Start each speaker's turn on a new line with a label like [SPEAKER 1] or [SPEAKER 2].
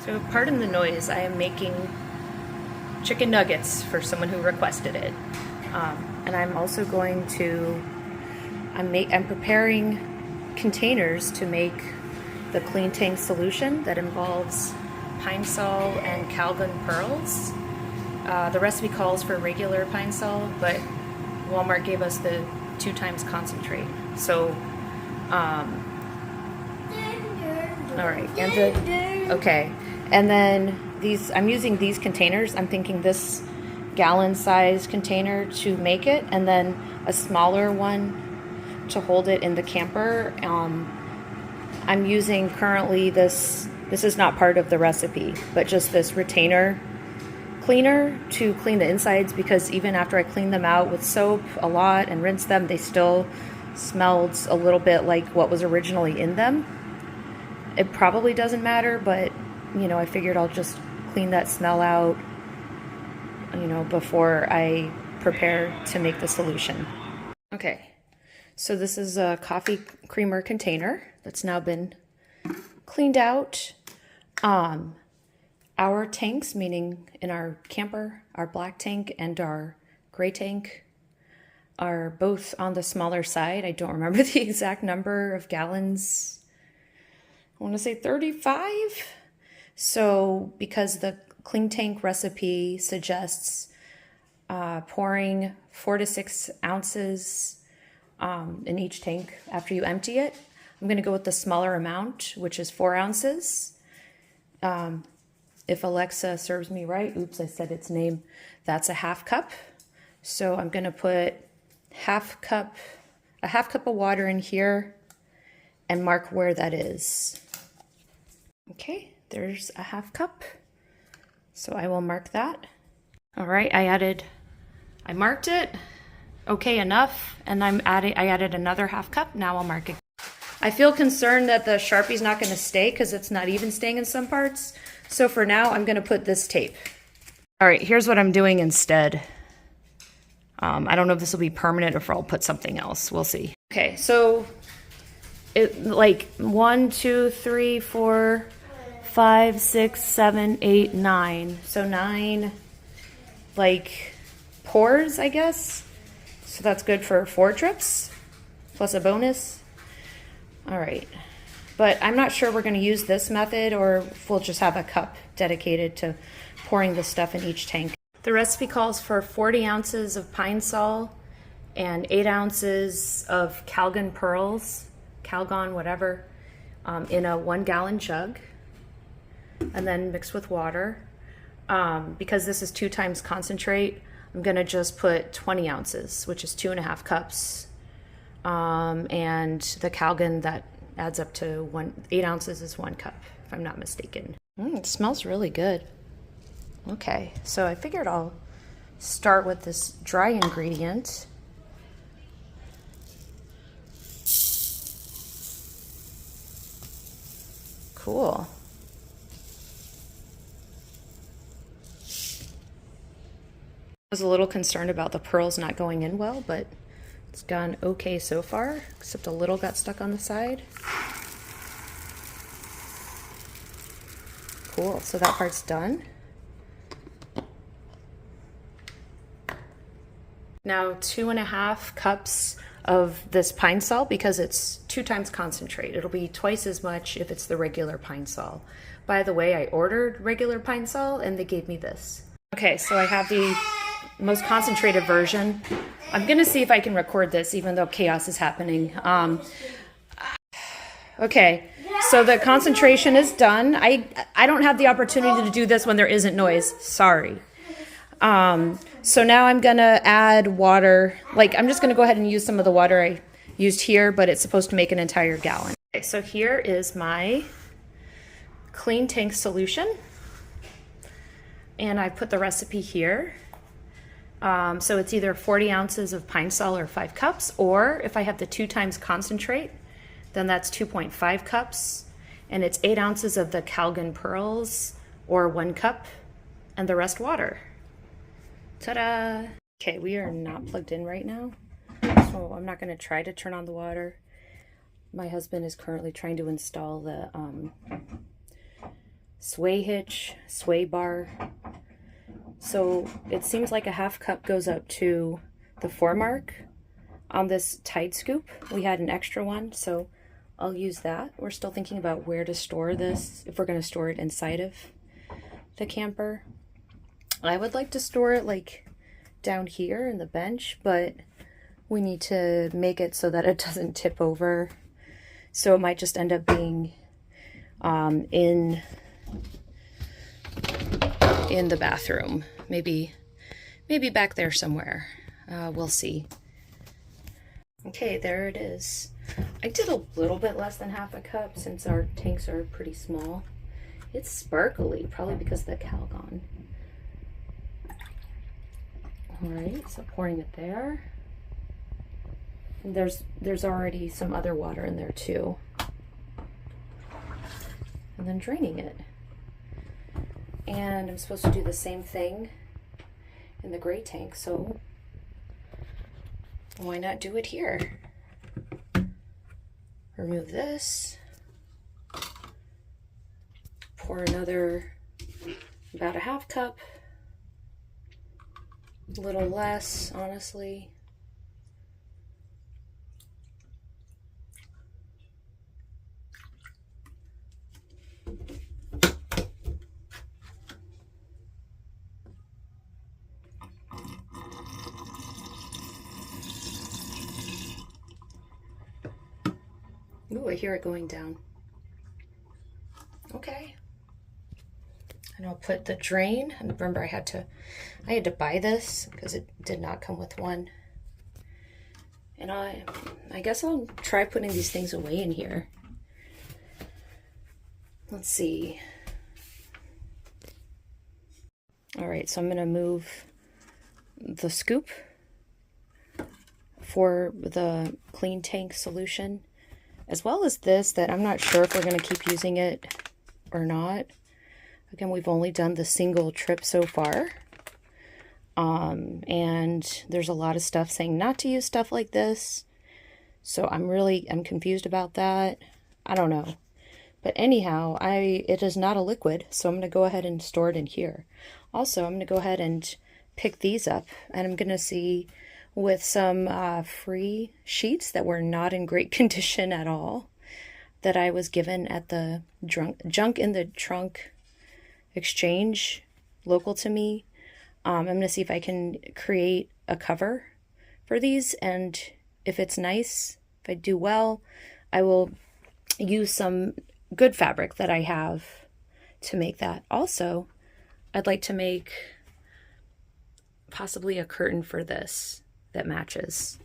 [SPEAKER 1] So pardon the noise, I am making chicken nuggets for someone who requested it. And I'm also going to, I'm preparing containers to make the Kleen Tank solution that involves pine sol and Calgon pearls. The recipe calls for regular pine sol, but Walmart gave us the 2 times concentrate. So, all right, okay. And then these, I'm using these containers. I'm thinking this gallon size container to make it, and then a smaller one to hold it in the camper. I'm using currently this is not part of the recipe, but just this retainer cleaner to clean the insides, because even after I cleaned them out with soap a lot and rinsed them, they still smelled a little bit like what was originally in them. It probably doesn't matter, but you know, I figured I'll just clean that smell out, you know, before I prepare to make the solution. Okay, so this is a coffee creamer container that's now been cleaned out. Our tanks, meaning in our camper, our black tank and our gray tank, are both on the smaller side. I don't remember the exact number of gallons. I want to say 35. So because the Kleen Tank recipe suggests pouring 4 to 6 ounces in each tank after you empty it, I'm going to go with the smaller amount, which is 4 ounces. If Alexa serves me right, oops, I said its name, that's a half cup. So I'm going to put a half cup of water in here and mark where that is. Okay, there's a half cup. So I will mark that. All right, I marked it. Okay, enough. And I added another half cup. Now I'll mark it. I feel concerned that the Sharpie's not going to stay because it's not even staying in some parts. So for now, I'm going to put this tape. All right, here's what I'm doing instead. I don't know if this will be permanent or if I'll put something else. We'll see. Okay, so it like 1, 2, 3, 4, 5, 6, 7, 8, 9. So 9 like pours, I guess. So that's good for 4 trips plus a bonus. All right, but I'm not sure we're going to use this method or if we'll just have a cup dedicated to pouring the stuff in each tank. The recipe calls for 40 ounces of pine sol and 8 ounces of Calgon pearls, Calgon, whatever, in a 1 gallon jug, and then mixed with water. Because this is 2 times concentrate, I'm going to just put 20 ounces, which is 2.5 cups. And the Calgon, that adds up to 8 ounces is 1 cup, if I'm not mistaken. It smells really good. Okay, so I figured I'll start with this dry ingredient. Cool. I was a little concerned about the pearls not going in well, but it's gone okay so far, except a little got stuck on the side. Cool, so that part's done. Now 2.5 cups of this pine sol, because it's 2 times concentrate. It'll be twice as much if it's the regular pine sol. By the way, I ordered regular pine sol and they gave me this. Okay, so I have the most concentrated version. I'm gonna see if I can record this even though chaos is happening. Okay, so the concentration is done. I don't have the opportunity to do this when there isn't noise, sorry. So now I'm gonna add water. Like, I'm just gonna go ahead and use some of the water I used here, but it's supposed to make an entire gallon. Okay, so here is my Kleen Tank solution. And I put the recipe here. So it's either 40 ounces of pine sol or 5 cups, or if I have the 2 times concentrate, then that's 2.5 cups, and it's 8 ounces of the Calgon pearls, or 1 cup, and the rest water. Ta-da! Okay, we are not plugged in right now, so I'm not going to try to turn on the water. My husband is currently trying to install the sway hitch, sway bar. So it seems like a half cup goes up to the 4 mark on this tide scoop. We had an extra one, so I'll use that. We're still thinking about where to store this, if we're going to store it inside of the camper. I would like to store it like down here in the bench, but we need to make it so that it doesn't tip over. So it might just end up being in the bathroom, maybe back there somewhere. We'll see. Okay, there it is. I did a little bit less than half a cup since our tanks are pretty small. It's sparkly, probably because of the Calgon. All right, so pouring it there. And there's already some other water in there too. And then draining it. And I'm supposed to do the same thing in the gray tank, so why not do it here? Remove this. Pour another, about a half cup. A little less, honestly. Ooh, I hear it going down. Okay. And I'll put the drain. And remember, I had to buy this because it did not come with one. And I guess I'll try putting these things away in here. Let's see. All right, so I'm gonna move the scoop for the Kleen Tank solution, as well as this, that I'm not sure if we're gonna keep using it or not. Again, we've only done the single trip so far. And there's a lot of stuff saying not to use stuff like this. So I'm confused about that. I don't know. But anyhow, it is not a liquid, so I'm going to go ahead and store it in here. Also, I'm going to go ahead and pick these up, and I'm going to see with some free sheets that were not in great condition at all that I was given at the junk in the trunk exchange local to me. I'm going to see if I can create a cover for these, and if it's nice, if I do well, I will use some good fabric that I have to make that. Also, I'd like to make possibly a curtain for this that matches.